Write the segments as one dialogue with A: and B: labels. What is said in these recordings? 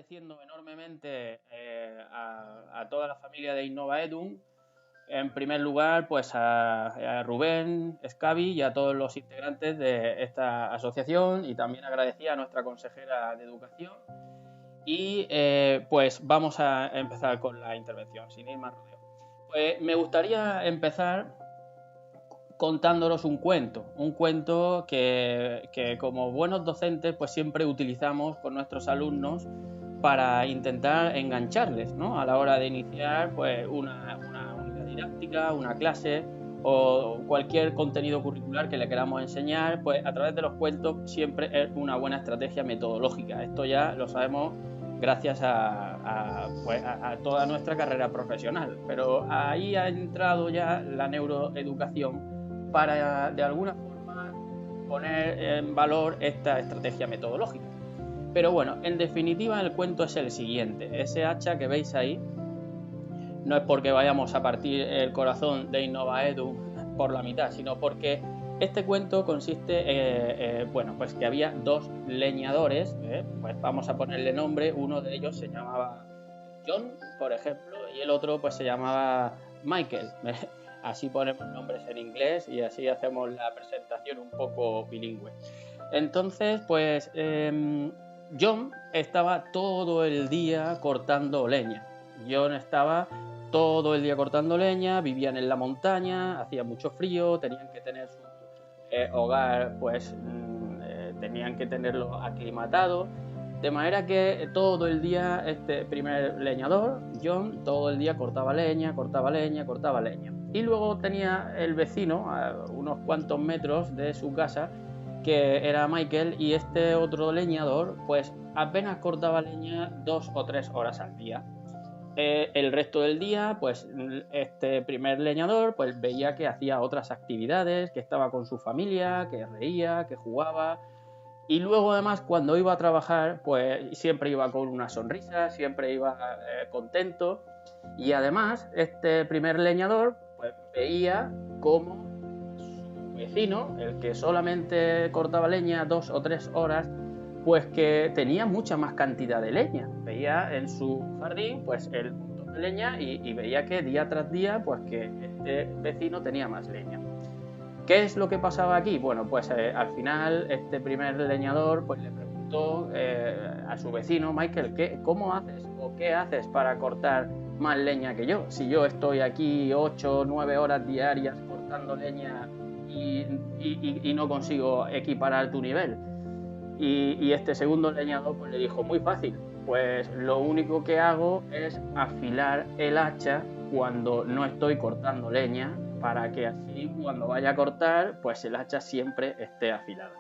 A: agradeciendo enormemente a toda la familia de Innovaedum. En primer lugar, pues a Rubén Escabi y a todos los integrantes de esta asociación, y también agradecía a nuestra consejera de Educación. Y pues vamos a empezar con la intervención, sin ir más rodeo. Pues me gustaría empezar contándonos un cuento que como buenos docentes pues siempre utilizamos con nuestros alumnos para intentar engancharles, ¿no? A la hora de iniciar pues una unidad didáctica, una clase o cualquier contenido curricular que le queramos enseñar, pues a través de los cuentos siempre es una buena estrategia metodológica. Esto ya lo sabemos gracias a toda nuestra carrera profesional, pero ahí ha entrado ya la neuroeducación para de alguna forma poner en valor esta estrategia metodológica. Pero bueno, en definitiva el cuento es el siguiente. Ese hacha que veis ahí no es porque vayamos a partir el corazón de Innovaedum por la mitad, sino porque este cuento consiste, bueno, pues que había dos leñadores, pues vamos a ponerle nombre. Uno de ellos se llamaba John, por ejemplo, y el otro pues se llamaba Michael. Así ponemos nombres en inglés y así hacemos la presentación un poco bilingüe. Entonces, pues John estaba todo el día cortando leña. John estaba todo el día cortando leña, vivían en la montaña, hacía mucho frío, tenían que tener su hogar, pues tenían que tenerlo aclimatado. De manera que todo el día este primer leñador, John, todo el día cortaba leña, cortaba leña, cortaba leña. Y luego tenía el vecino, a unos cuantos metros de su casa, que era Michael, y este otro leñador pues apenas cortaba leña 2 o 3 horas al día. El resto del día pues este primer leñador pues veía que hacía otras actividades, que estaba con su familia, que reía, que jugaba. Y luego además cuando iba a trabajar pues siempre iba con una sonrisa, siempre iba contento. Y además este primer leñador pues veía cómo su vecino, el que solamente cortaba leña 2 o 3 horas, pues que tenía mucha más cantidad de leña. Veía en su jardín pues el montón de leña y veía que día tras día pues que este vecino tenía más leña. ¿Qué es lo que pasaba aquí? Bueno, pues al final este primer leñador pues le preguntó a su vecino Michael, ¿cómo haces o qué haces para cortar más leña que yo? Si yo estoy aquí 8 o 9 horas diarias cortando leña y no consigo equiparar tu nivel. Y este segundo leñador pues le dijo, muy fácil, pues lo único que hago es afilar el hacha cuando no estoy cortando leña, para que así cuando vaya a cortar pues el hacha siempre esté afilada.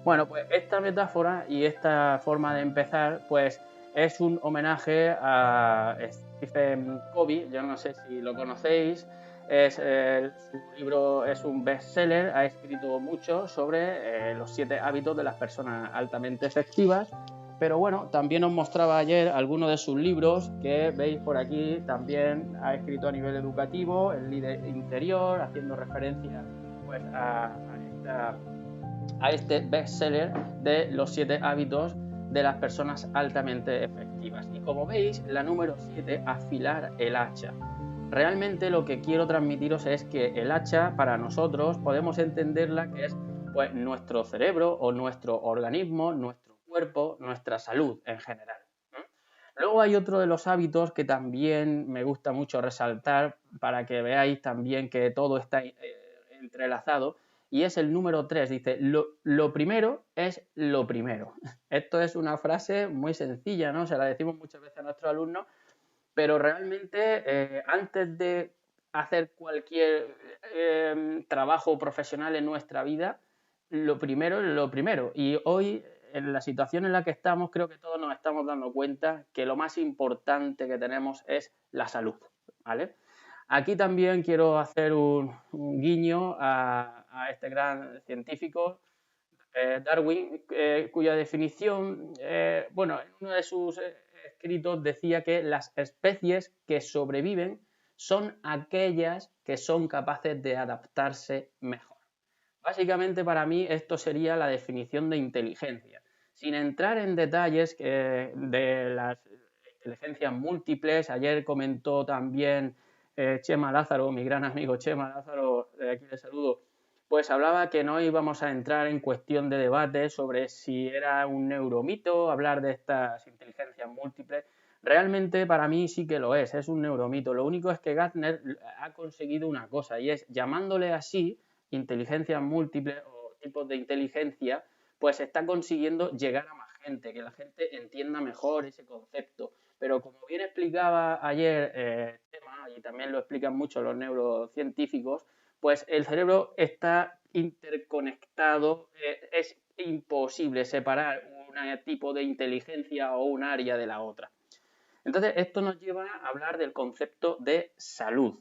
A: Bueno, pues esta metáfora y esta forma de empezar pues es un homenaje a Stephen Covey. Yo no sé si lo conocéis. Su libro es un bestseller, ha escrito mucho sobre los 7 hábitos de las personas altamente efectivas. Pero bueno, también os mostraba ayer algunos de sus libros que veis por aquí. También ha escrito a nivel educativo, el líder interior, haciendo referencia pues a este bestseller de los 7 hábitos de las personas altamente efectivas. Y como veis, la número 7, afilar el hacha. Realmente lo que quiero transmitiros es que el hacha para nosotros podemos entenderla que es pues nuestro cerebro o nuestro organismo, nuestro cuerpo, nuestra salud en general. Luego hay otro de los hábitos que también me gusta mucho resaltar para que veáis también que todo está entrelazado, y es el número 3. Dice, lo primero es lo primero. Esto es una frase muy sencilla, ¿no? Se la decimos muchas veces a nuestros alumnos, pero realmente antes de hacer cualquier trabajo profesional en nuestra vida, lo primero es lo primero. Y hoy, en la situación en la que estamos, creo que todos nos estamos dando cuenta que lo más importante que tenemos es la salud, ¿vale? Aquí también quiero hacer un guiño a este gran científico, Darwin, cuya definición, bueno, en uno de sus escritos decía que las especies que sobreviven son aquellas que son capaces de adaptarse mejor. Básicamente para mí esto sería la definición de inteligencia. sin entrar en detalles de las inteligencias múltiples. Ayer comentó también Chema Lázaro, mi gran amigo Chema Lázaro, de aquí le saludo, pues hablaba que no íbamos a entrar en cuestión de debate sobre si era un neuromito hablar de estas inteligencias múltiples. Realmente para mí sí que lo es un neuromito. Lo único es que Gardner ha conseguido una cosa, y es, llamándole así inteligencias múltiples o tipos de inteligencia, pues está consiguiendo llegar a más gente, que la gente entienda mejor ese concepto. Pero como bien explicaba ayer Chema, y también lo explican mucho los neurocientíficos, pues el cerebro está interconectado, es imposible separar un tipo de inteligencia o un área de la otra. Entonces, esto nos lleva a hablar del concepto de salud,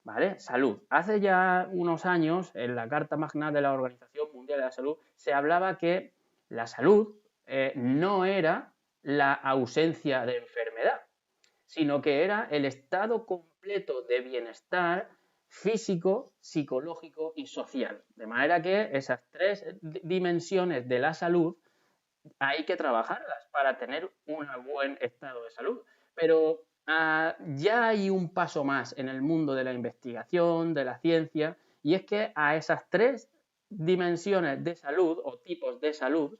A: ¿vale? Salud. Hace ya unos años, en la Carta Magna de la Organización Mundial de la Salud, se hablaba que la salud no era la ausencia de enfermedad, sino que era el estado completo de bienestar físico, psicológico y social. De manera que esas tres dimensiones de la salud hay que trabajarlas para tener un buen estado de salud. Pero ya hay un paso más en el mundo de la investigación, de la ciencia, y es que a esas tres dimensiones de salud o tipos de salud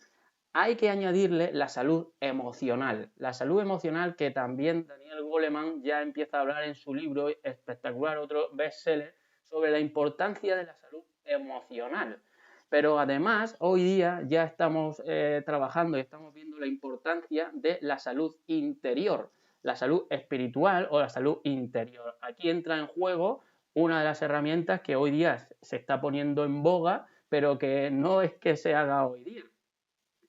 A: hay que añadirle la salud emocional. La salud emocional que también Daniel Goleman ya empieza a hablar en su libro espectacular, otro bestseller, sobre la importancia de la salud emocional. Pero además, hoy día ya estamos trabajando y estamos viendo la importancia de la salud interior, la salud espiritual o la salud interior. Aquí entra en juego una de las herramientas que hoy día se está poniendo en boga, pero que no es que se haga hoy día.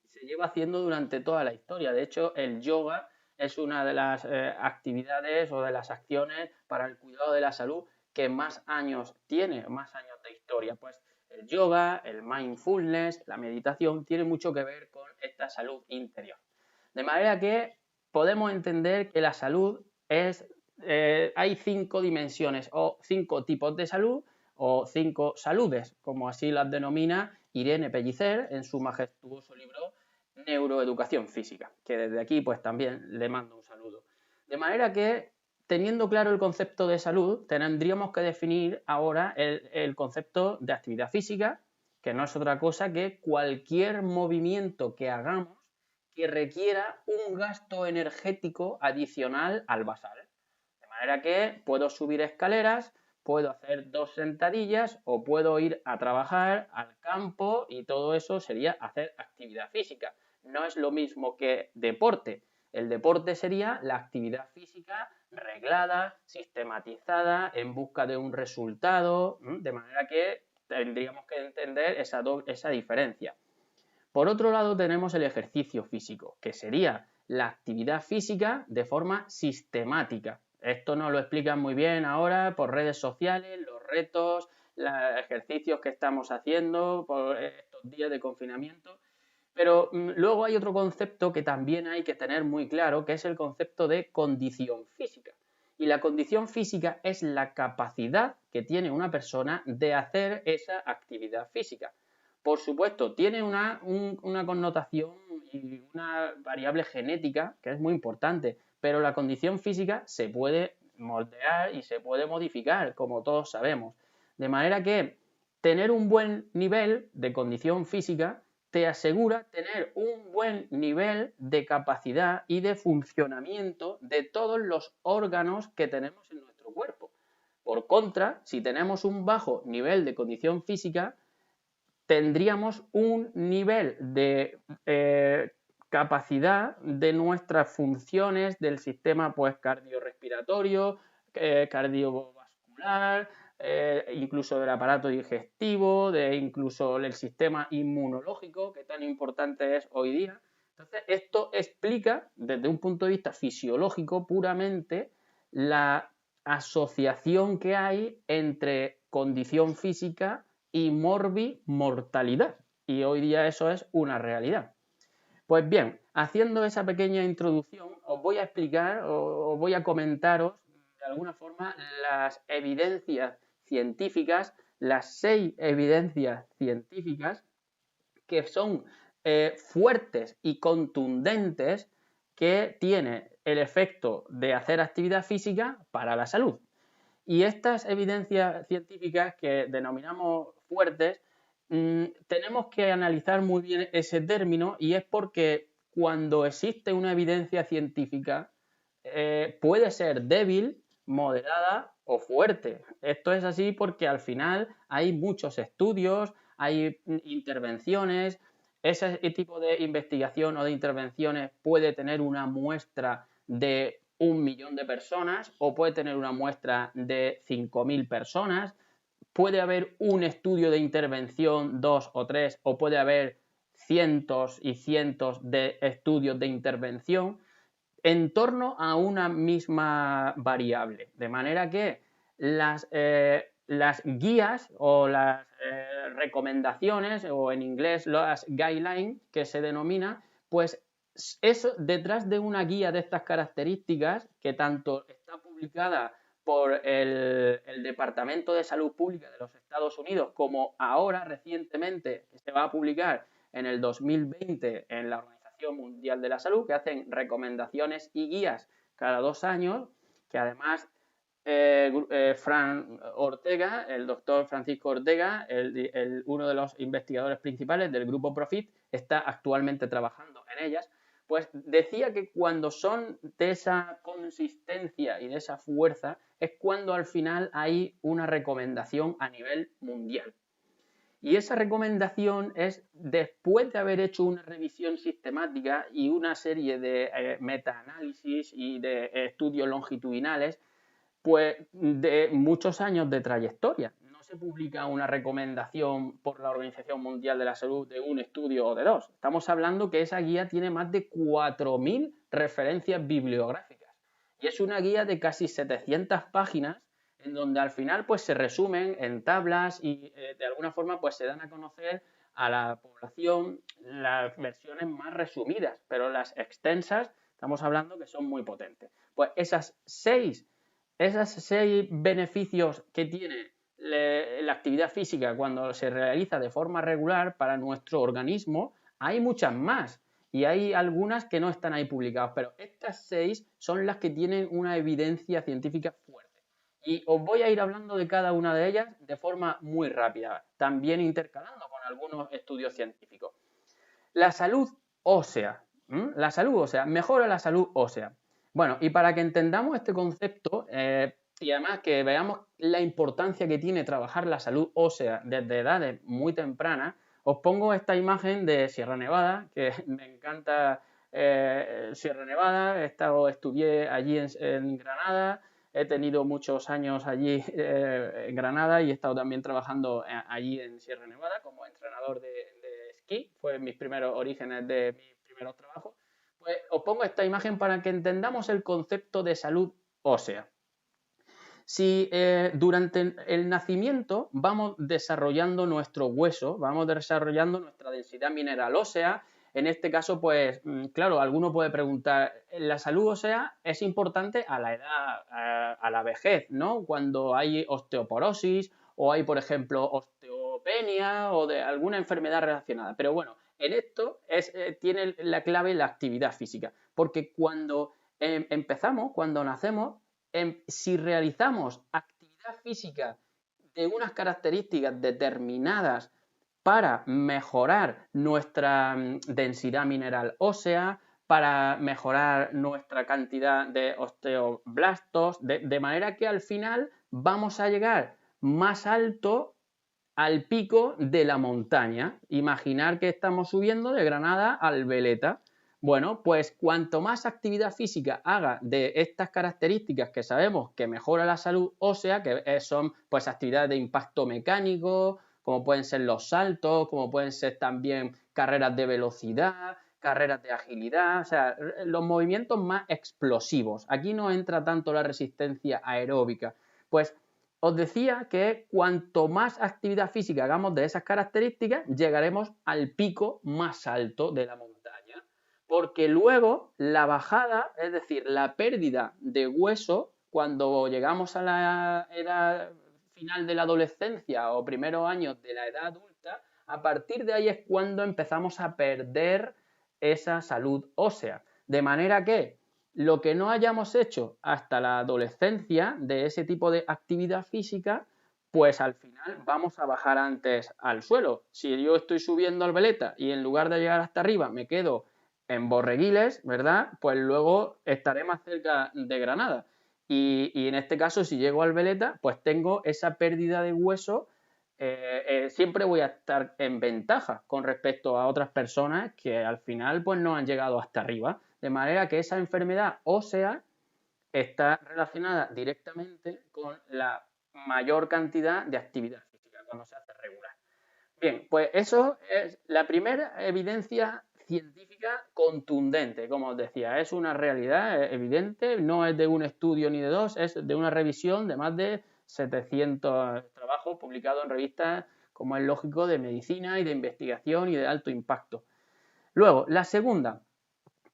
A: Se lleva haciendo durante toda la historia. De hecho, el yoga es una de las actividades o de las acciones para el cuidado de la salud que más años tiene, más años de historia. Pues el yoga, el mindfulness, la meditación, tiene mucho que ver con esta salud interior. De manera que podemos entender que la salud es, hay 5 dimensiones o 5 tipos de salud o 5 saludes, como así las denomina Irene Pellicer en su majestuoso libro Neuroeducación Física, que desde aquí pues también le mando un saludo. De manera que, teniendo claro el concepto de salud, tendríamos que definir ahora el concepto de actividad física, que no es otra cosa que cualquier movimiento que hagamos que requiera un gasto energético adicional al basal. De manera que puedo subir escaleras, puedo hacer 2 sentadillas o puedo ir a trabajar al campo, y todo eso sería hacer actividad física. No es lo mismo que deporte. El deporte sería la actividad física reglada, sistematizada, en busca de un resultado, de manera que tendríamos que entender esa diferencia. Por otro lado, tenemos el ejercicio físico, que sería la actividad física de forma sistemática. Esto nos lo explican muy bien ahora por redes sociales, los retos, los ejercicios que estamos haciendo por estos días de confinamiento. Pero luego hay otro concepto que también hay que tener muy claro, que es el concepto de condición física. Y la condición física es la capacidad que tiene una persona de hacer esa actividad física. Por supuesto, tiene una connotación y una variable genética que es muy importante, pero la condición física se puede moldear y se puede modificar, como todos sabemos. De manera que tener un buen nivel de condición física te asegura tener un buen nivel de capacidad y de funcionamiento de todos los órganos que tenemos en nuestro cuerpo. Por contra, si tenemos un bajo nivel de condición física, tendríamos un nivel de capacidad de nuestras funciones del sistema pues cardiorrespiratorio, cardiovascular, incluso del aparato digestivo, incluso el sistema inmunológico, que tan importante es hoy día. Entonces, esto explica, desde un punto de vista fisiológico puramente, la asociación que hay entre condición física y mortalidad. Y hoy día eso es una realidad. Pues bien, haciendo esa pequeña introducción, os voy a explicar o voy a comentaros de alguna forma las evidencias científicas, las 6 evidencias científicas que son fuertes y contundentes que tiene el efecto de hacer actividad física para la salud. Y estas evidencias científicas que denominamos fuertes, tenemos que analizar muy bien ese término, y es porque cuando existe una evidencia científica puede ser débil, moderada o fuerte. Esto es así porque al final hay muchos estudios, hay intervenciones. Ese tipo de investigación o de intervenciones puede tener una muestra de 1 millón de personas o puede tener una muestra de 5.000 personas. Puede haber un estudio de intervención, 2 o 3, o puede haber cientos y cientos de estudios de intervención en torno a una misma variable. De manera que las guías o las recomendaciones, o en inglés las guidelines que se denomina, pues eso, detrás de una guía de estas características, que tanto está publicada por el Departamento de Salud Pública de los Estados Unidos, como ahora recientemente se va a publicar en el 2020 en la Organización Mundial de la Salud, que hacen recomendaciones y guías cada 2 años, que además Fran Ortega, el doctor Francisco Ortega, uno de los investigadores principales del grupo Profit, está actualmente trabajando en ellas. Pues decía que cuando son de esa consistencia y de esa fuerza es cuando al final hay una recomendación a nivel mundial. Y esa recomendación es después de haber hecho una revisión sistemática y una serie de metaanálisis y de estudios longitudinales, pues de muchos años de trayectoria. No se publica una recomendación por la Organización Mundial de la Salud de un estudio o de 2. Estamos hablando que esa guía tiene más de 4.000 referencias bibliográficas. Y es una guía de casi 700 páginas en donde al final pues se resumen en tablas y de alguna forma pues se dan a conocer a la población las versiones más resumidas, pero las extensas estamos hablando que son muy potentes. Pues esas seis beneficios que tiene la actividad física cuando se realiza de forma regular para nuestro organismo, hay muchas más. Y hay algunas que no están ahí publicadas, pero estas 6 son las que tienen una evidencia científica fuerte. Y os voy a ir hablando de cada una de ellas de forma muy rápida, también intercalando con algunos estudios científicos. La salud ósea. La salud ósea, mejora la salud ósea. Bueno, y para que entendamos este concepto y además que veamos la importancia que tiene trabajar la salud ósea desde edades muy tempranas, os pongo esta imagen de Sierra Nevada, que me encanta Sierra Nevada. Estudié allí en Granada, he tenido muchos años allí en Granada y he estado también trabajando allí en Sierra Nevada como entrenador de esquí. Fue mis primeros orígenes de mis primeros trabajos. Pues os pongo esta imagen para que entendamos el concepto de salud ósea. Si durante el nacimiento vamos desarrollando nuestro hueso, vamos desarrollando nuestra densidad mineral ósea, en este caso, pues claro, alguno puede preguntar, ¿la salud ósea es importante a la edad, a la vejez, ¿no? Cuando hay osteoporosis o hay, por ejemplo, osteopenia o de alguna enfermedad relacionada. Pero bueno, en esto tiene la clave la actividad física, porque cuando empezamos, cuando nacemos, si realizamos actividad física de unas características determinadas para mejorar nuestra densidad mineral ósea, para mejorar nuestra cantidad de osteoblastos, de manera que al final vamos a llegar más alto al pico de la montaña. Imaginar que estamos subiendo de Granada al Veleta. Bueno, pues cuanto más actividad física haga de estas características que sabemos que mejora la salud ósea, que son pues actividades de impacto mecánico, como pueden ser los saltos, como pueden ser también carreras de velocidad, carreras de agilidad, o sea, los movimientos más explosivos. Aquí no entra tanto la resistencia aeróbica. Pues os decía que cuanto más actividad física hagamos de esas características, llegaremos al pico más alto de la montaña. Porque luego la bajada, es decir, la pérdida de hueso, cuando llegamos a la edad final de la adolescencia o primeros años de la edad adulta, a partir de ahí es cuando empezamos a perder esa salud ósea. De manera que lo que no hayamos hecho hasta la adolescencia de ese tipo de actividad física, pues al final vamos a bajar antes al suelo. Si yo estoy subiendo al veleta y en lugar de llegar hasta arriba me quedo en Borreguiles, ¿verdad? Pues luego estaré más cerca de Granada. Y en este caso, si llego al veleta, pues tengo esa pérdida de hueso. Siempre voy a estar en ventaja con respecto a otras personas que al final pues no han llegado hasta arriba. De manera que esa enfermedad ósea está relacionada directamente con la mayor cantidad de actividad física cuando se hace regular. Bien, pues eso es la primera evidencia científica contundente, como os decía, es una realidad evidente, no es de un estudio ni de dos, es de una revisión de más de 700 trabajos publicados en revistas, como es lógico, de medicina y de investigación y de alto impacto. Luego, la segunda,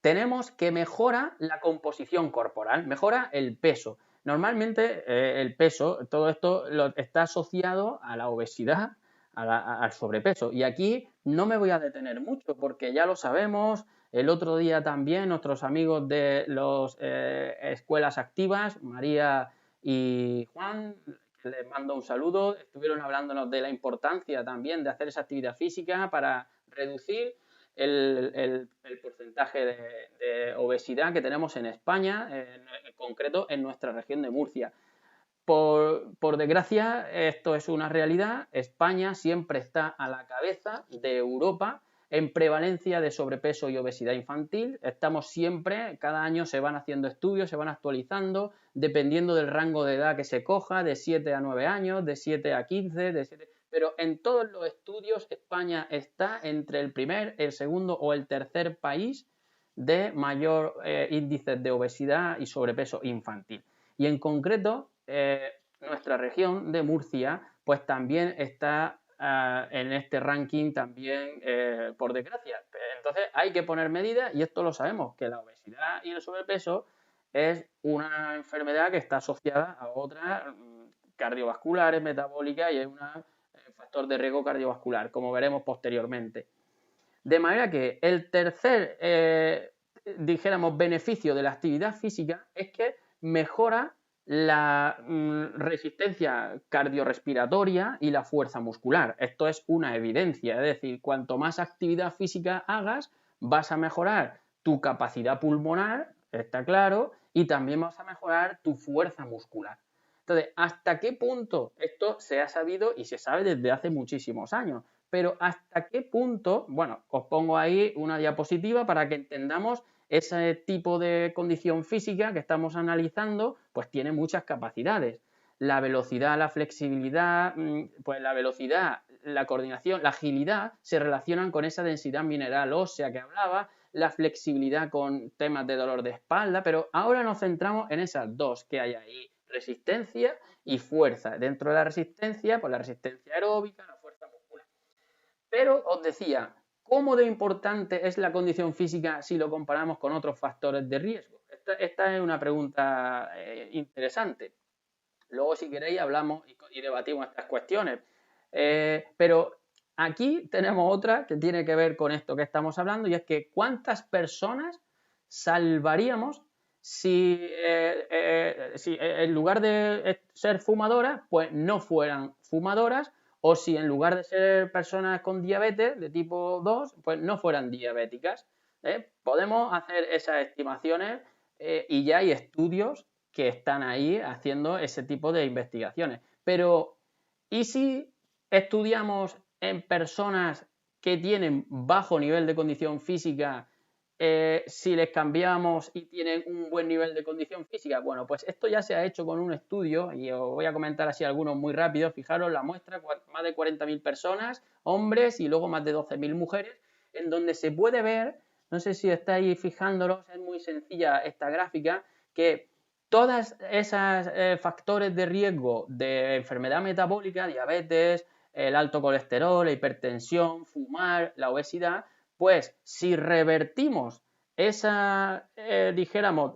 A: tenemos que mejora la composición corporal, mejora el peso. Normalmente el peso, todo esto está asociado a la obesidad, al sobrepeso. Y aquí no me voy a detener mucho porque ya lo sabemos. El otro día también nuestros amigos de las escuelas activas, María y Juan, que les mando un saludo, estuvieron hablándonos de la importancia también de hacer esa actividad física para reducir el porcentaje de obesidad que tenemos en España, en concreto en nuestra región de Murcia. Por desgracia, esto es una realidad. España siempre está a la cabeza de Europa en prevalencia de sobrepeso y obesidad infantil. Estamos siempre, cada año se van haciendo estudios, se van actualizando, dependiendo del rango de edad que se coja, de 7 a 9 años, de 7 a 15, de 7... Pero en todos los estudios España está entre el primer, el segundo o el tercer país de mayor índice de obesidad y sobrepeso infantil. Y en concreto, nuestra región de Murcia, pues también está en este ranking también, por desgracia. Entonces hay que poner medidas y esto lo sabemos, que la obesidad y el sobrepeso es una enfermedad que está asociada a otras cardiovasculares, metabólicas y es un factor de riesgo cardiovascular, como veremos posteriormente. De manera que el tercer, dijéramos, beneficio de la actividad física es que mejora la resistencia cardiorrespiratoria y la fuerza muscular. Esto es una evidencia, es decir, cuanto más actividad física hagas, vas a mejorar tu capacidad pulmonar, está claro, y también vas a mejorar tu fuerza muscular. Entonces, ¿hasta qué punto esto se ha sabido y se sabe desde hace muchísimos años? Pero ¿hasta qué punto? Bueno, os pongo ahí una diapositiva para que entendamos ese tipo de condición física que estamos analizando, pues tiene muchas capacidades. La velocidad, la flexibilidad, pues la velocidad, la coordinación, la agilidad se relacionan con esa densidad mineral ósea que hablaba, la flexibilidad con temas de dolor de espalda, pero ahora nos centramos en esas dos que hay ahí, resistencia y fuerza. Dentro de la resistencia, pues la resistencia aeróbica, la fuerza muscular. Pero os decía, ¿cómo de importante es la condición física si lo comparamos con otros factores de riesgo? Esta es una pregunta interesante. Luego, si queréis, hablamos y debatimos estas cuestiones. Pero aquí tenemos otra que tiene que ver con esto que estamos hablando, y es que ¿cuántas personas salvaríamos si en lugar de ser fumadoras, pues no fueran fumadoras, o si en lugar de ser personas con diabetes de tipo 2, pues no fueran diabéticas? Podemos hacer esas estimaciones y ya hay estudios que están ahí haciendo ese tipo de investigaciones. Pero, ¿y si estudiamos en personas que tienen bajo nivel de condición física, si les cambiamos y tienen un buen nivel de condición física? Bueno, pues esto ya se ha hecho con un estudio y os voy a comentar así algunos muy rápido. Fijaros, la muestra, más de 40.000 personas, hombres, y luego más de 12.000 mujeres, en donde se puede ver, no sé si estáis fijándolos, es muy sencilla esta gráfica, que todas esas factores de riesgo de enfermedad metabólica, diabetes, el alto colesterol, la hipertensión, fumar, la obesidad, pues si revertimos esa, dijéramos,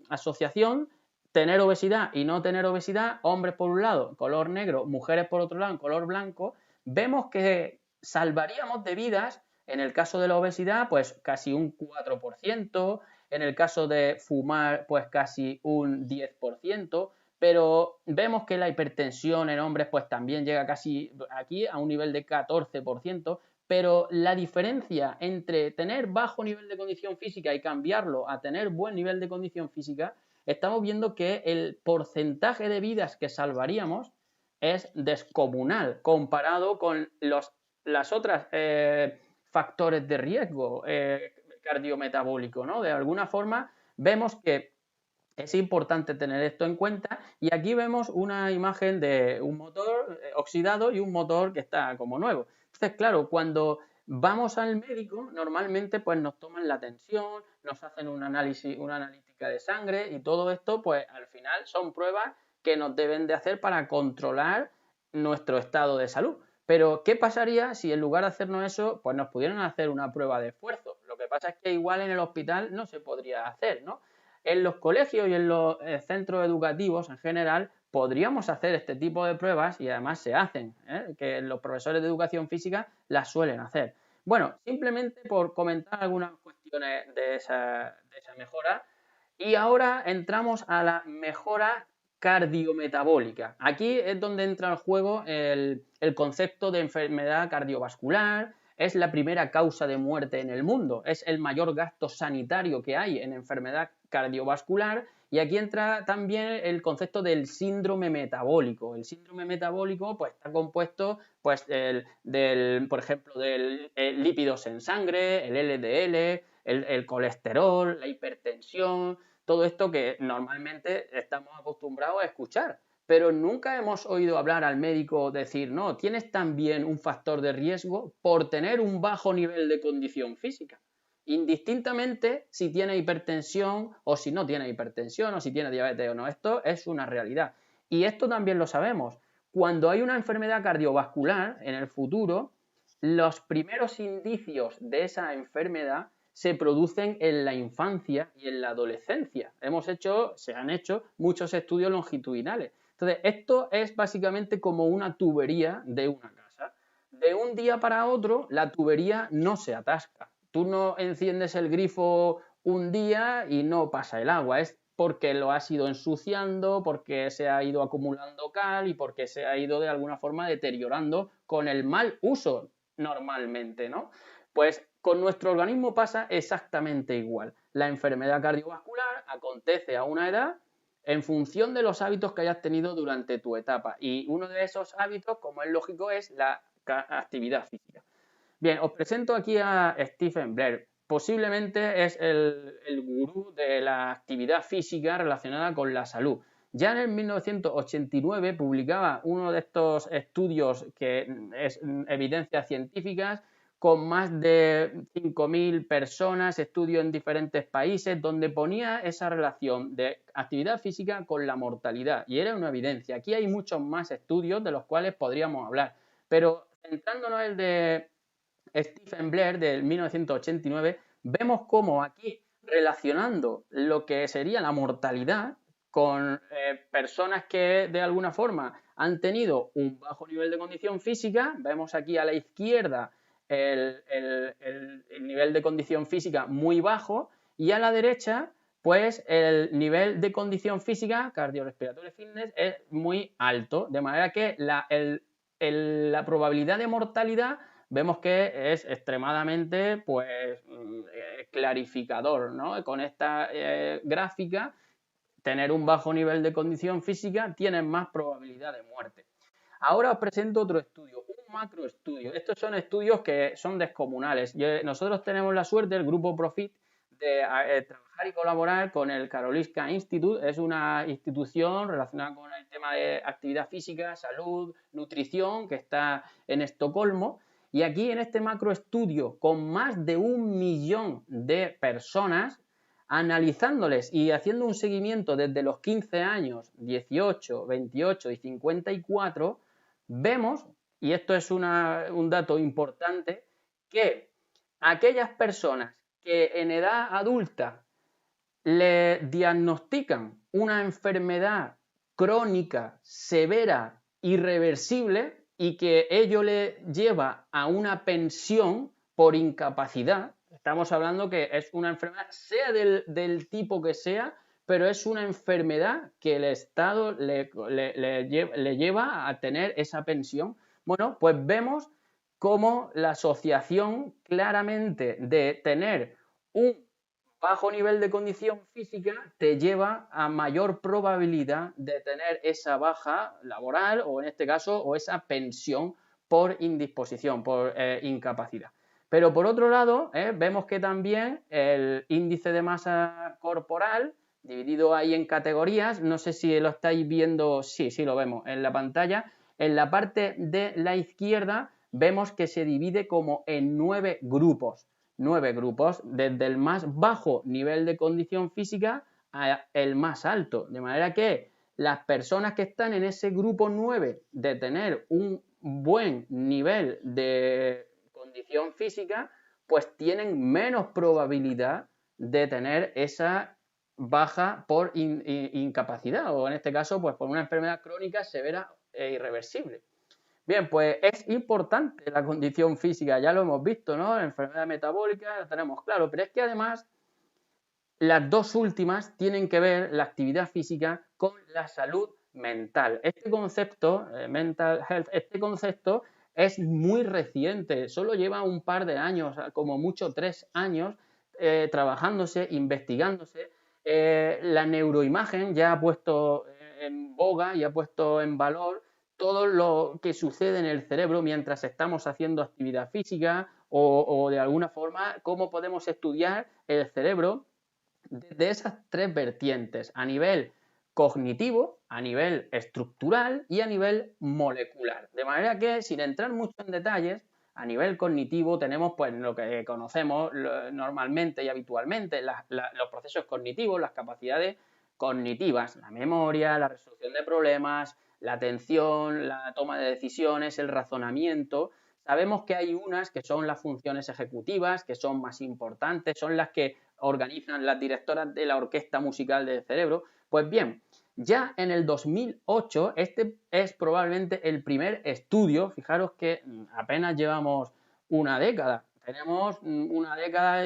A: asociación, tener obesidad y no tener obesidad, hombres por un lado, color negro, mujeres por otro lado, en color blanco, vemos que salvaríamos de vidas, en el caso de la obesidad, pues casi un 4%, en el caso de fumar, pues casi un 10%, pero vemos que la hipertensión en hombres pues también llega casi aquí a un nivel de 14%, pero la diferencia entre tener bajo nivel de condición física y cambiarlo a tener buen nivel de condición física, estamos viendo que el porcentaje de vidas que salvaríamos es descomunal comparado con las otras factores de riesgo cardiometabólico, ¿no? De alguna forma vemos que es importante tener esto en cuenta y aquí vemos una imagen de un motor oxidado y un motor que está como nuevo. Entonces, claro, cuando vamos al médico, normalmente pues nos toman la tensión, nos hacen un análisis, una analítica de sangre y todo esto pues al final son pruebas que nos deben de hacer para controlar nuestro estado de salud. Pero, ¿qué pasaría si en lugar de hacernos eso, pues nos pudieran hacer una prueba de esfuerzo? Lo que pasa es que igual en el hospital no se podría hacer, ¿no? En los colegios y en los centros educativos en general podríamos hacer este tipo de pruebas y además se hacen, que los profesores de educación física las suelen hacer. Bueno, simplemente por comentar algunas cuestiones de esa mejora y ahora entramos a la mejora cardiometabólica. Aquí es donde entra en juego el concepto de enfermedad cardiovascular, es la primera causa de muerte en el mundo, es el mayor gasto sanitario que hay en enfermedad cardiovascular y aquí entra también el concepto del síndrome metabólico. El síndrome metabólico pues, está compuesto pues, por ejemplo, del lípidos en sangre, el LDL, el colesterol, la hipertensión, todo esto que normalmente estamos acostumbrados a escuchar. Pero nunca hemos oído hablar al médico decir, no, tienes también un factor de riesgo por tener un bajo nivel de condición física. Indistintamente si tiene hipertensión o si no tiene hipertensión o si tiene diabetes o no. Esto es una realidad. Y esto también lo sabemos. Cuando hay una enfermedad cardiovascular en el futuro, los primeros indicios de esa enfermedad se producen en la infancia y en la adolescencia. Se han hecho muchos estudios longitudinales. Entonces, esto es básicamente como una tubería de una casa. De un día para otro, la tubería no se atasca. Tú no enciendes el grifo un día y no pasa el agua. Es porque lo has ido ensuciando, porque se ha ido acumulando cal y porque se ha ido de alguna forma deteriorando con el mal uso normalmente, ¿no? Pues con nuestro organismo pasa exactamente igual. La enfermedad cardiovascular acontece a una edad en función de los hábitos que hayas tenido durante tu etapa. Y uno de esos hábitos, como es lógico, es la actividad física. Bien, os presento aquí a Stephen Blair. Posiblemente es el gurú de la actividad física relacionada con la salud. Ya en el 1989 publicaba uno de estos estudios que es evidencias científicas con más de 5.000 personas, estudios en diferentes países, donde ponía esa relación de actividad física con la mortalidad. Y era una evidencia. Aquí hay muchos más estudios de los cuales podríamos hablar. Pero centrándonos en el de Stephen Blair del 1989, vemos cómo aquí, relacionando lo que sería la mortalidad con personas que de alguna forma han tenido un bajo nivel de condición física, vemos aquí a la izquierda el nivel de condición física muy bajo y a la derecha pues el nivel de condición física cardiorrespiratory fitness es muy alto, de manera que la probabilidad de mortalidad vemos que es extremadamente pues clarificador, ¿no? Con esta gráfica, tener un bajo nivel de condición física tiene más probabilidad de muerte. Ahora os presento otro estudio, un macroestudio. Estos son estudios que son descomunales. Nosotros tenemos la suerte, el grupo Profit, de trabajar y colaborar con el Karolinska Institute. Es una institución relacionada con el tema de actividad física, salud, nutrición, que está en Estocolmo. Y aquí en este macroestudio, con más de 1.000.000 de personas, analizándoles y haciendo un seguimiento desde los 15 años, 18, 28 y 54, vemos, y esto es un dato importante, que aquellas personas que en edad adulta le diagnostican una enfermedad crónica, severa, irreversible, y que ello le lleva a una pensión por incapacidad. Estamos hablando que es una enfermedad, sea del tipo que sea, pero es una enfermedad que el Estado le lleva a tener esa pensión. Bueno, pues vemos cómo la asociación claramente de tener un bajo nivel de condición física te lleva a mayor probabilidad de tener esa baja laboral o en este caso o esa pensión por indisposición, por incapacidad. Pero por otro lado, vemos que también el índice de masa corporal, dividido ahí en categorías, no sé si lo estáis viendo, sí, lo vemos en la pantalla, en la parte de la izquierda vemos que se divide como en 9 grupos. 9 grupos, desde el más bajo nivel de condición física al más alto. De manera que las personas que están en ese grupo 9 de tener un buen nivel de condición física, pues tienen menos probabilidad de tener esa baja por incapacidad o en este caso pues por una enfermedad crónica severa e irreversible. Bien, pues es importante la condición física, ya lo hemos visto, ¿no? La enfermedad metabólica, lo tenemos claro, pero es que además las dos últimas tienen que ver la actividad física con la salud mental. Este concepto, mental health, este concepto es muy reciente, solo lleva un par de años, como mucho 3 años, trabajándose, investigándose. La neuroimagen ya ha puesto en boga y ha puesto en valor todo lo que sucede en el cerebro mientras estamos haciendo actividad física o de alguna forma cómo podemos estudiar el cerebro de esas 3 vertientes, a nivel cognitivo, a nivel estructural y a nivel molecular. De manera que, sin entrar mucho en detalles, a nivel cognitivo tenemos pues lo que conocemos normalmente y habitualmente, los procesos cognitivos, las capacidades cognitivas, la memoria, la resolución de problemas, la atención, la toma de decisiones, el razonamiento. Sabemos que hay unas que son las funciones ejecutivas, que son más importantes, son las que organizan las directoras de la orquesta musical del cerebro. Pues bien, ya en el 2008, este es probablemente el primer estudio, fijaros que apenas llevamos una década, tenemos una década,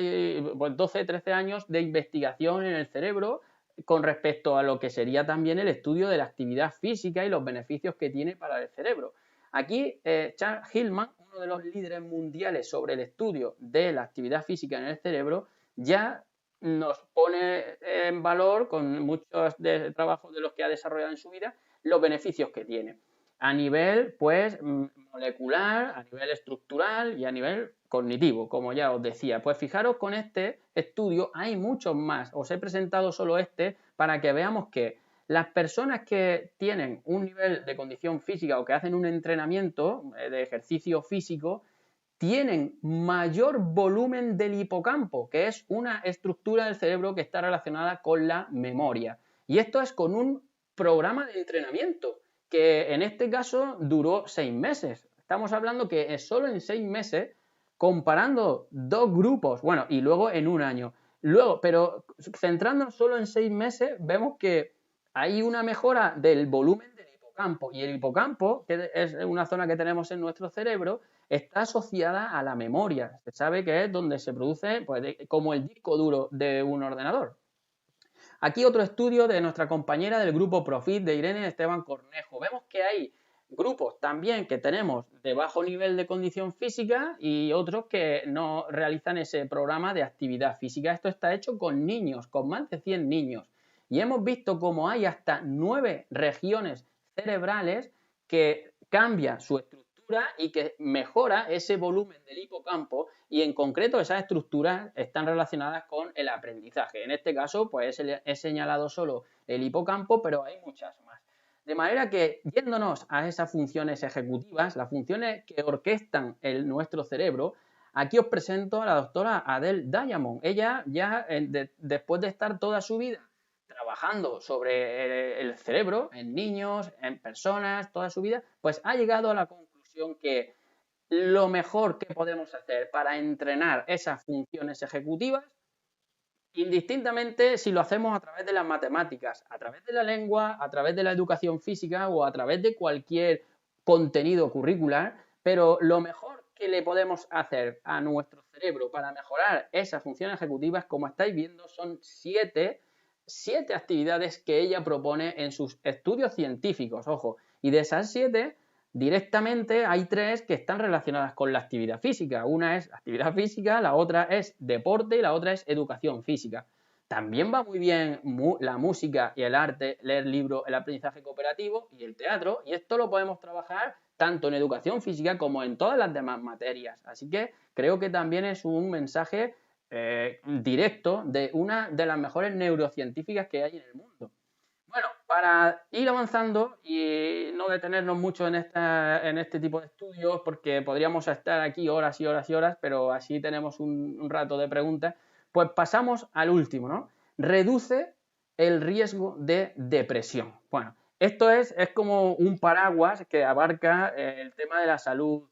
A: pues 12, 13 años de investigación en el cerebro con respecto a lo que sería también el estudio de la actividad física y los beneficios que tiene para el cerebro. Aquí Charles Hillman, uno de los líderes mundiales sobre el estudio de la actividad física en el cerebro, ya nos pone en valor con muchos trabajos de los que ha desarrollado en su vida los beneficios que tiene a nivel pues molecular, a nivel estructural y a nivel cognitivo, como ya os decía. Pues fijaros, con este estudio hay muchos más. Os he presentado solo este para que veamos que las personas que tienen un nivel de condición física o que hacen un entrenamiento de ejercicio físico tienen mayor volumen del hipocampo, que es una estructura del cerebro que está relacionada con la memoria. Y esto es con un programa de entrenamiento que en este caso duró 6 meses. Estamos hablando que es solo en 6 meses, comparando dos grupos, bueno, y luego en un año. Luego, pero centrándonos solo en 6 meses, vemos que hay una mejora del volumen del hipocampo. Y el hipocampo, que es una zona que tenemos en nuestro cerebro, está asociada a la memoria. Se sabe que es donde se produce, pues, como el disco duro de un ordenador. Aquí otro estudio de nuestra compañera del grupo Profit, de Irene Esteban Cornejo. Vemos que hay grupos también que tenemos de bajo nivel de condición física y otros que no realizan ese programa de actividad física. Esto está hecho con niños, con más de 100 niños. Y hemos visto cómo hay hasta 9 regiones cerebrales que cambia su estructura y que mejora ese volumen del hipocampo y en concreto esas estructuras están relacionadas con el aprendizaje. En este caso pues he señalado solo el hipocampo, pero hay muchas más. De manera que yéndonos a esas funciones ejecutivas, las funciones que orquestan nuestro cerebro, aquí os presento a la doctora Adele Diamond. Ella ya después de estar toda su vida trabajando sobre el cerebro en niños, en personas, toda su vida, pues ha llegado a la conclusión que lo mejor que podemos hacer para entrenar esas funciones ejecutivas, indistintamente si lo hacemos a través de las matemáticas, a través de la lengua, a través de la educación física o a través de cualquier contenido curricular, pero lo mejor que le podemos hacer a nuestro cerebro para mejorar esas funciones ejecutivas, como estáis viendo, son siete actividades que ella propone en sus estudios científicos, ojo, y de esas 7, directamente hay 3 que están relacionadas con la actividad física. Una es actividad física, la otra es deporte y la otra es educación física. También va muy bien la música y el arte, leer libros, el aprendizaje cooperativo y el teatro, y esto lo podemos trabajar tanto en educación física como en todas las demás materias. Así que creo que también es un mensaje directo de una de las mejores neurocientíficas que hay en el mundo. Bueno, para ir avanzando y no detenernos mucho en este tipo de estudios, porque podríamos estar aquí horas y horas y horas, pero así tenemos un rato de preguntas, pues pasamos al último, ¿no? Reduce el riesgo de depresión. Bueno, esto es como un paraguas que abarca el tema de la salud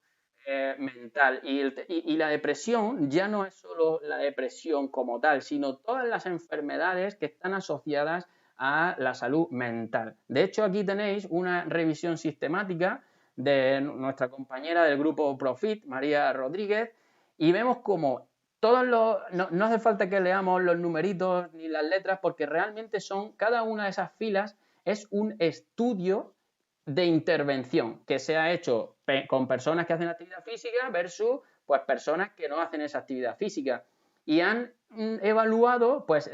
A: mental y la depresión ya no es solo la depresión como tal, sino todas las enfermedades que están asociadas a la salud mental. De hecho, aquí tenéis una revisión sistemática de nuestra compañera del grupo Profit, María Rodríguez, y vemos como todos los... No hace falta que leamos los numeritos ni las letras, porque realmente son, cada una de esas filas es un estudio de intervención que se ha hecho con personas que hacen actividad física versus pues personas que no hacen esa actividad física y han evaluado pues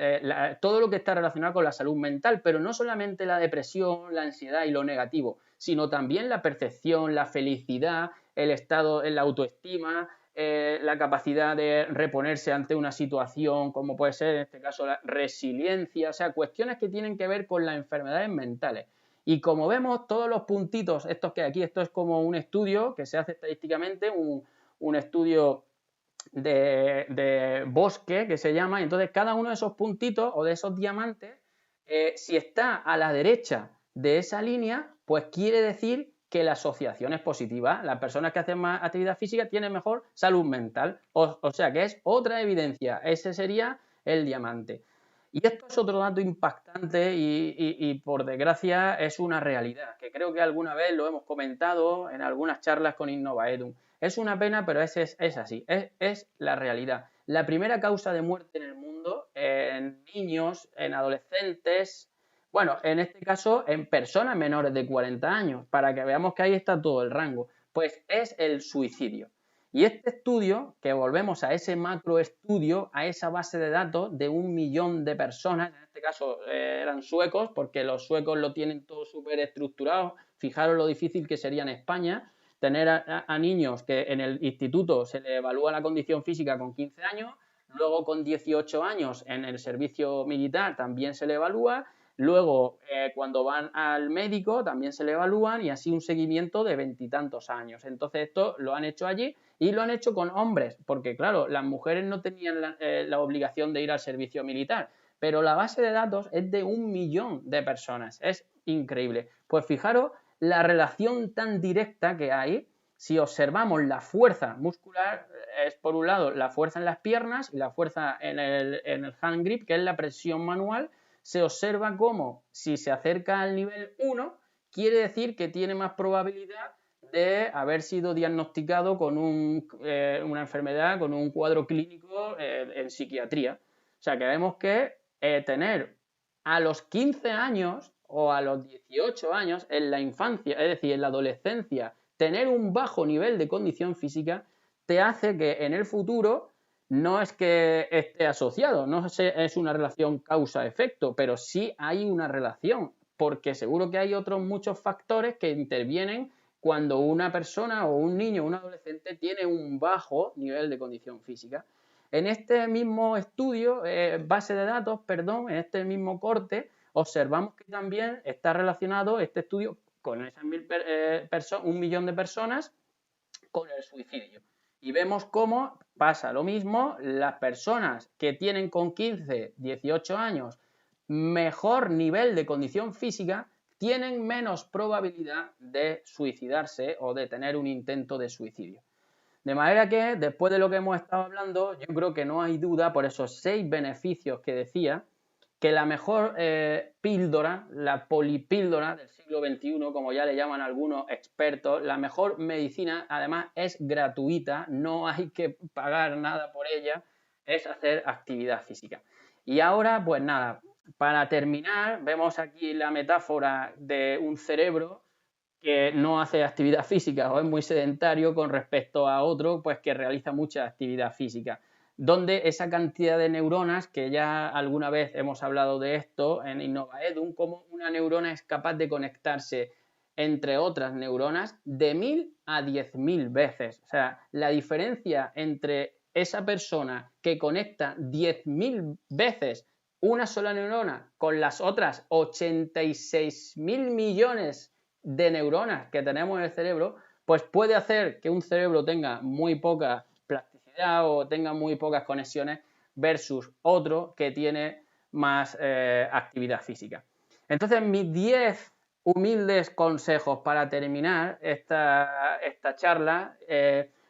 A: todo lo que está relacionado con la salud mental, pero no solamente la depresión, la ansiedad y lo negativo, sino también la percepción, la felicidad, el estado en la autoestima, la capacidad de reponerse ante una situación, como puede ser en este caso la resiliencia, o sea, cuestiones que tienen que ver con las enfermedades mentales. Y como vemos, todos los puntitos, estos que hay aquí, esto es como un estudio que se hace estadísticamente, un estudio de bosque que se llama, y entonces cada uno de esos puntitos o de esos diamantes, si está a la derecha de esa línea, pues quiere decir que la asociación es positiva. Las personas que hacen más actividad física tienen mejor salud mental. O sea que es otra evidencia. Ese sería el diamante. Y esto es otro dato impactante y por desgracia es una realidad, que creo que alguna vez lo hemos comentado en algunas charlas con Innovaedum. Es una pena, pero es así, es la realidad. La primera causa de muerte en el mundo, en niños, en adolescentes, bueno, en este caso en personas menores de 40 años, para que veamos que ahí está todo el rango, pues es el suicidio. Y este estudio, que volvemos a ese macroestudio, a esa base de datos de 1 millón de personas, en este caso eran suecos, porque los suecos lo tienen todo súper estructurado, fijaros lo difícil que sería en España, tener a niños que en el instituto se le evalúa la condición física con 15 años, luego con 18 años en el servicio militar también se le evalúa, luego cuando van al médico también se le evalúan y así un seguimiento de 20 y tantos años. Entonces esto lo han hecho allí y lo han hecho con hombres, porque claro, las mujeres no tenían la obligación de ir al servicio militar, pero la base de datos es de 1 millón de personas, es increíble. Pues fijaros la relación tan directa que hay. Si observamos la fuerza muscular, es por un lado la fuerza en las piernas y la fuerza en el hand grip, que es la presión manual, se observa como si se acerca al nivel 1, quiere decir que tiene más probabilidad de haber sido diagnosticado con una enfermedad, con un cuadro clínico en psiquiatría. O sea que vemos que tener a los 15 años o a los 18 años en la infancia, es decir, en la adolescencia, tener un bajo nivel de condición física te hace que en el futuro no es que esté asociado, no es una relación causa-efecto, pero sí hay una relación, porque seguro que hay otros muchos factores que intervienen cuando una persona o un niño o un adolescente tiene un bajo nivel de condición física. En este mismo estudio, base de datos, perdón, en este mismo corte, observamos que también está relacionado este estudio con esas 1 millón de personas con el suicidio. Y vemos cómo pasa lo mismo, las personas que tienen con 15, 18 años mejor nivel de condición física tienen menos probabilidad de suicidarse o de tener un intento de suicidio. De manera que, después de lo que hemos estado hablando, yo creo que no hay duda por esos 6 beneficios que decía, que la mejor píldora, la polipíldora del siglo XXI, como ya le llaman algunos expertos, la mejor medicina, además, es gratuita, no hay que pagar nada por ella, es hacer actividad física. Y ahora, pues nada, para terminar, vemos aquí la metáfora de un cerebro que no hace actividad física o es muy sedentario con respecto a otro pues que realiza mucha actividad física, donde esa cantidad de neuronas, que ya alguna vez hemos hablado de esto en InnovaEdum, como una neurona es capaz de conectarse entre otras neuronas de 1000 a 10.000 veces. O sea, la diferencia entre esa persona que conecta 10.000 veces una sola neurona con las otras 86.000 millones de neuronas que tenemos en el cerebro, pues puede hacer que un cerebro tenga muy poca plasticidad o tenga muy pocas conexiones versus otro que tiene más actividad física. Entonces, mis 10 humildes consejos para terminar esta charla,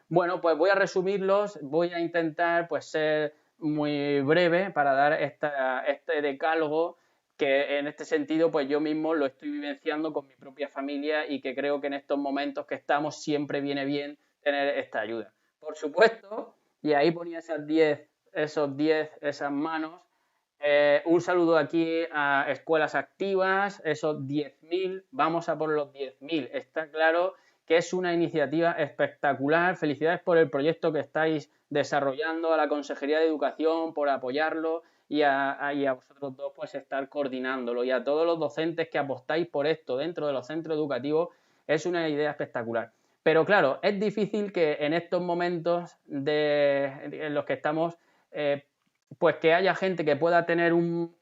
A: bueno, pues voy a resumirlos, voy a intentar pues ser muy breve para dar este decálogo que en este sentido pues yo mismo lo estoy vivenciando con mi propia familia y que creo que en estos momentos que estamos siempre viene bien tener esta ayuda. Por supuesto, y ahí ponía esas manos, un saludo aquí a Escuelas Activas, esos 10.000, vamos a por los 10.000. Está claro que es una iniciativa espectacular. Felicidades por el proyecto que estáis desarrollando, a la Consejería de Educación por apoyarlo y a vosotros dos pues estar coordinándolo, y a todos los docentes que apostáis por esto dentro de los centros educativos. Es una idea espectacular. Pero claro, es difícil que en estos momentos en los que estamos pues que haya gente que pueda tener un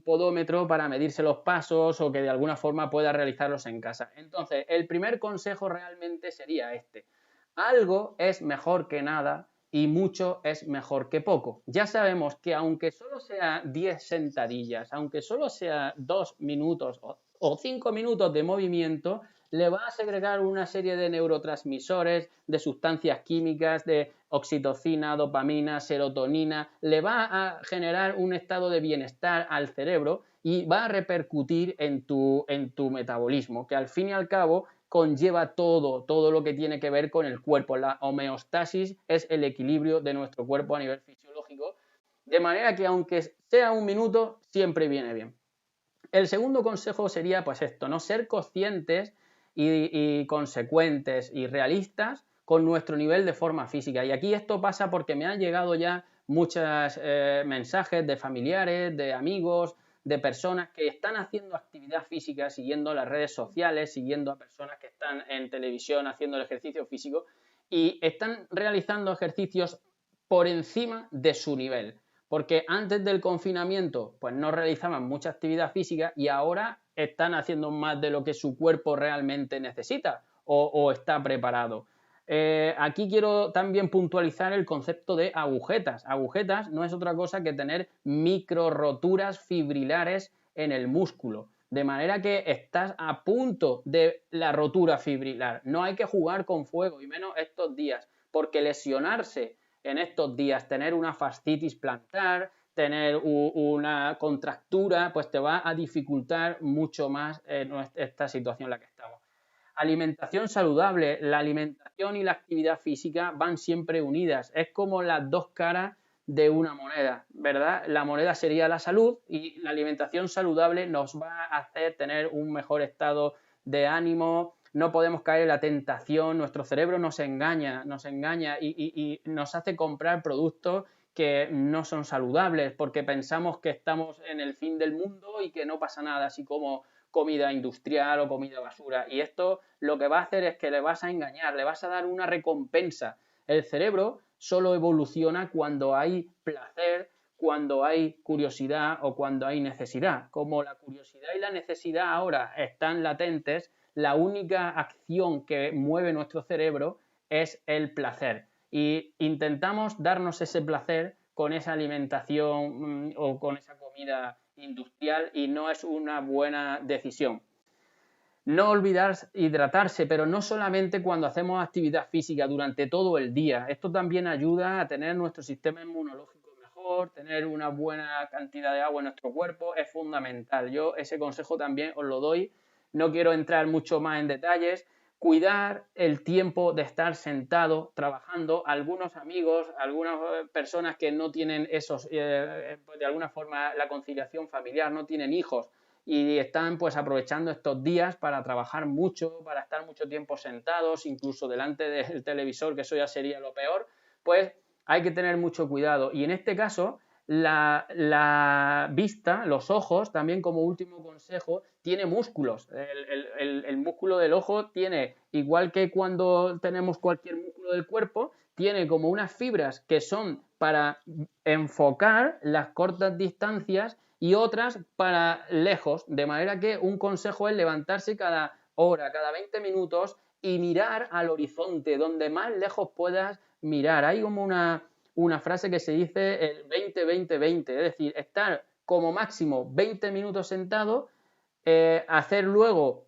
A: podómetro para medirse los pasos o que de alguna forma pueda realizarlos en casa. Entonces, el primer consejo realmente sería este: algo es mejor que nada y mucho es mejor que poco. Ya sabemos que aunque solo sea 10 sentadillas, aunque solo sea 2 minutos o 5 minutos de movimiento, le va a segregar una serie de neurotransmisores, de sustancias químicas, de oxitocina, dopamina, serotonina, le va a generar un estado de bienestar al cerebro y va a repercutir en tu metabolismo, que al fin y al cabo conlleva todo lo que tiene que ver con el cuerpo. La homeostasis es el equilibrio de nuestro cuerpo a nivel fisiológico, de manera que aunque sea un minuto, siempre viene bien. El segundo consejo sería pues esto, ¿no? Ser conscientes y consecuentes y realistas con nuestro nivel de forma física. Y aquí esto pasa porque me han llegado ya muchos mensajes de familiares, de amigos, de personas que están haciendo actividad física, siguiendo las redes sociales, siguiendo a personas que están en televisión haciendo el ejercicio físico y están realizando ejercicios por encima de su nivel. Porque antes del confinamiento pues no realizaban mucha actividad física y ahora están haciendo más de lo que su cuerpo realmente necesita o está preparado. Aquí quiero también puntualizar el concepto de agujetas. Agujetas no es otra cosa que tener micro roturas fibrilares en el músculo, de manera que estás a punto de la rotura fibrilar. No hay que jugar con fuego, y menos estos días, porque lesionarse en estos días, tener una fascitis plantar, tener una contractura, pues te va a dificultar mucho más esta situación en la que estamos. Alimentación saludable. La alimentación y la actividad física van siempre unidas. Es como las dos caras de una moneda, ¿verdad? La moneda sería la salud y la alimentación saludable nos va a hacer tener un mejor estado de ánimo. No podemos caer en la tentación, nuestro cerebro nos engaña y nos hace comprar productos que no son saludables porque pensamos que estamos en el fin del mundo y que no pasa nada, así como comida industrial o comida basura. Y esto lo que va a hacer es que le vas a engañar, le vas a dar una recompensa. El cerebro solo evoluciona cuando hay placer, cuando hay curiosidad o cuando hay necesidad. Como la curiosidad y la necesidad ahora están latentes, la única acción que mueve nuestro cerebro es el placer. Y intentamos darnos ese placer con esa alimentación o con esa comida industrial y no es una buena decisión. No olvidar hidratarse, pero no solamente cuando hacemos actividad física, durante todo el día. Esto también ayuda a tener nuestro sistema inmunológico mejor mejor, tener una buena cantidad de agua en nuestro cuerpo es fundamental. Yo ese consejo también os lo doy, no quiero entrar mucho más en detalles. Cuidar el tiempo de estar sentado trabajando. Algunos amigos, algunas personas que no tienen esos, pues de alguna forma la conciliación familiar, no tienen hijos y están pues aprovechando estos días para trabajar mucho, para estar mucho tiempo sentados, incluso delante del televisor, que eso ya sería lo peor, pues hay que tener mucho cuidado. Y en este caso, la vista, los ojos, también como último consejo, tiene músculos. El músculo del ojo tiene, igual que cuando tenemos cualquier músculo del cuerpo, tiene como unas fibras que son para enfocar las cortas distancias y otras para lejos, de manera que un consejo es levantarse cada hora, cada 20 minutos y mirar al horizonte, donde más lejos puedas mirar. Hay como una frase que se dice el 20-20-20, es decir, estar como máximo 20 minutos sentado, hacer luego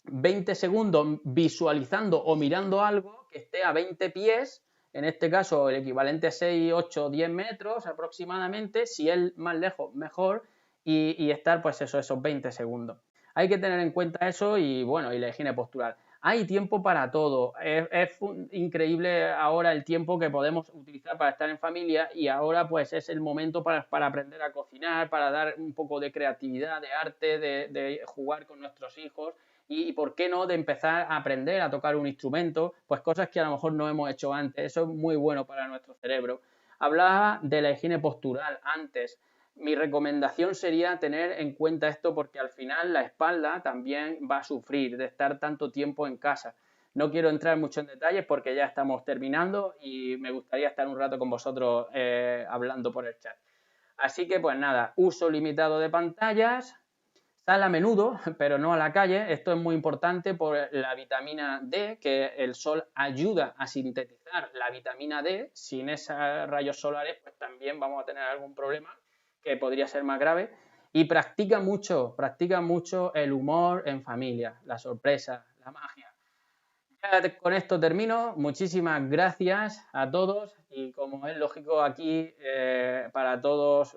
A: 20 segundos visualizando o mirando algo que esté a 20 pies, en este caso el equivalente a 6, 8, 10 metros aproximadamente, si es más lejos mejor, y estar pues eso, esos 20 segundos. Hay que tener en cuenta eso y bueno, y la higiene postural. Hay tiempo para todo. Es increíble ahora el tiempo que podemos utilizar para estar en familia y ahora pues es el momento para aprender a cocinar, para dar un poco de creatividad, de arte, de jugar con nuestros hijos y por qué no de empezar a aprender a tocar un instrumento, pues cosas que a lo mejor no hemos hecho antes. Eso es muy bueno para nuestro cerebro. Hablaba de la higiene postural antes. Mi recomendación sería tener en cuenta esto porque al final la espalda también va a sufrir de estar tanto tiempo en casa. No quiero entrar mucho en detalles porque ya estamos terminando y me gustaría estar un rato con vosotros hablando por el chat. Así que pues nada, uso limitado de pantallas, sal a menudo, pero no a la calle. Esto es muy importante por la vitamina D, que el sol ayuda a sintetizar la vitamina D. Sin esos rayos solares, pues también vamos a tener algún problema que podría ser más grave. Y practica mucho el humor en familia, la sorpresa, la magia. Ya con esto termino. Muchísimas gracias a todos y como es lógico aquí para todos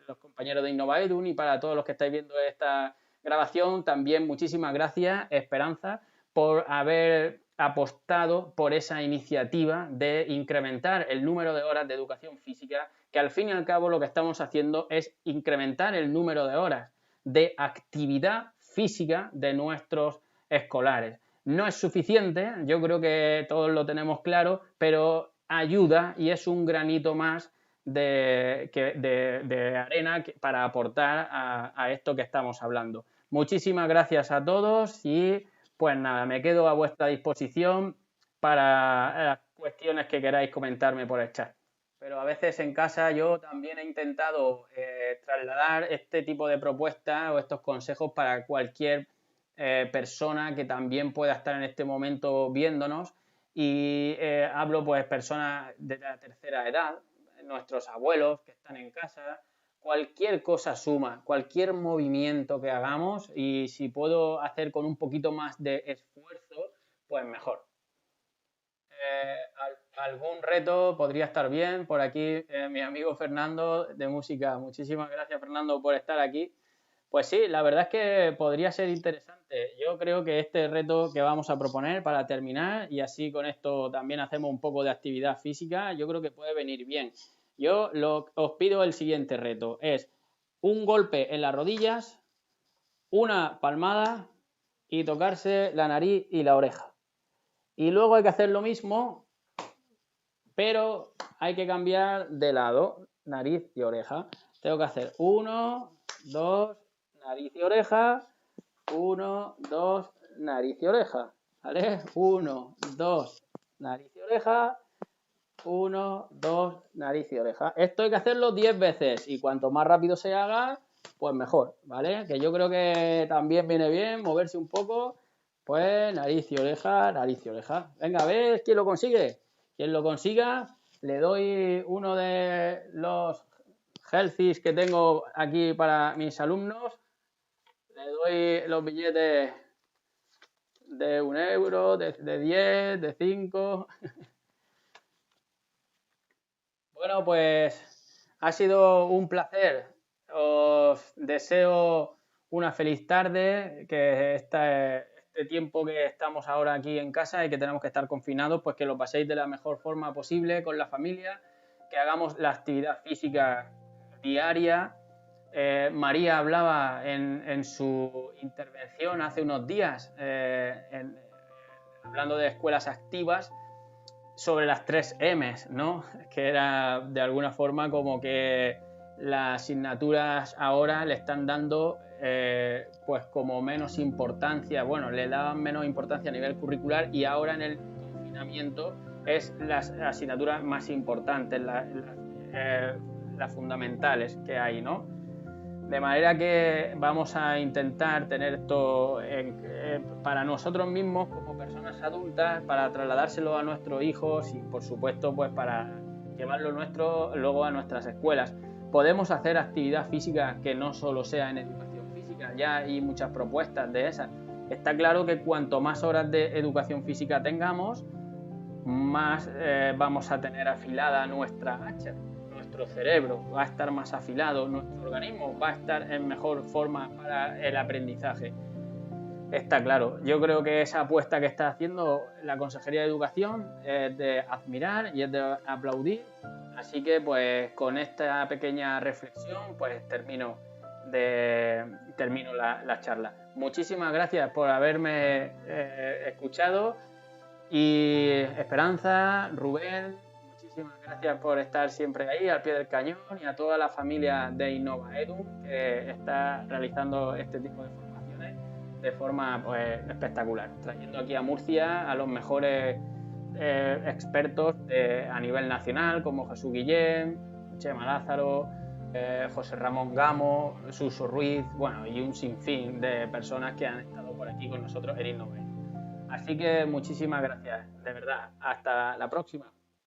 A: los compañeros de InnovaEdun y para todos los que estáis viendo esta grabación, también muchísimas gracias, Esperanza, por haber apostado por esa iniciativa de incrementar el número de horas de educación física, que al fin y al cabo lo que estamos haciendo es incrementar el número de horas de actividad física de nuestros escolares. No es suficiente, yo creo que todos lo tenemos claro, pero ayuda y es un granito más de arena para aportar a esto que estamos hablando. Muchísimas gracias a todos y pues nada, me quedo a vuestra disposición para las cuestiones que queráis comentarme por el chat. Pero a veces en casa yo también he intentado trasladar este tipo de propuestas o estos consejos para cualquier persona que también pueda estar en este momento viéndonos y hablo pues personas de la tercera edad, nuestros abuelos que están en casa, cualquier cosa suma, cualquier movimiento que hagamos y si puedo hacer con un poquito más de esfuerzo, pues mejor. Algún reto podría estar bien. Por aquí mi amigo Fernando de música. Muchísimas gracias Fernando por estar aquí. Pues sí, la verdad es que podría ser interesante. Yo creo que este reto que vamos a proponer para terminar y así con esto también hacemos un poco de actividad física, yo creo que puede venir bien. Yo os pido el siguiente reto. Es un golpe en las rodillas, una palmada y tocarse la nariz y la oreja. Y luego hay que hacer lo mismo, pero hay que cambiar de lado, nariz y oreja. Tengo que hacer 1, 2, nariz y oreja, 1, 2, nariz y oreja, ¿vale? 1, 2, nariz y oreja, 1, 2, nariz y oreja. Esto hay que hacerlo 10 veces y cuanto más rápido se haga, pues mejor, ¿vale? Que yo creo que también viene bien moverse un poco, pues nariz y oreja, nariz y oreja. Venga, a ver quién lo consigue. Quien lo consiga, le doy uno de los healthies que tengo aquí para mis alumnos. Le doy los billetes de 1 euro, de 10, de 5. Bueno, pues Ha sido un placer. Os deseo una feliz tarde, que este tiempo que estamos ahora aquí en casa y que tenemos que estar confinados, pues que lo paséis de la mejor forma posible con la familia, que hagamos la actividad física diaria. María hablaba en su intervención hace unos días, hablando de escuelas activas, sobre las 3 M's, ¿no? Que era de alguna forma como que las asignaturas ahora le están dando pues como menos importancia, bueno, le daban menos importancia a nivel curricular y ahora en el confinamiento es las asignaturas más importantes, las fundamentales que hay, ¿no? De manera que vamos a intentar tener esto para nosotros mismos como personas adultas, para trasladárselo a nuestros hijos y por supuesto pues para llevarlo nuestro luego a nuestras escuelas. Podemos hacer actividad física que no solo sea en educación física, ya hay muchas propuestas de esas. Está claro que cuanto más horas de educación física tengamos, más vamos a tener afilada nuestra hacha. Nuestro cerebro va a estar más afilado, nuestro organismo va a estar en mejor forma para el aprendizaje. Está claro. Yo creo que esa apuesta que está haciendo la Consejería de Educación es de admirar y es de aplaudir. Así que pues con esta pequeña reflexión pues termino la charla. Muchísimas gracias por haberme escuchado. Y Esperanza, Rubén, muchísimas gracias por estar siempre ahí al pie del cañón, y a toda la familia de Innova Edu que está realizando este tipo de formaciones de forma pues espectacular, trayendo aquí a Murcia a los mejores expertos a nivel nacional como Jesús Guillén, Chema Lázaro, José Ramón Gamo, Suso Ruiz, bueno, y un sinfín de personas que han estado por aquí con nosotros en Innova Edu. Así que muchísimas gracias, de verdad. Hasta la próxima.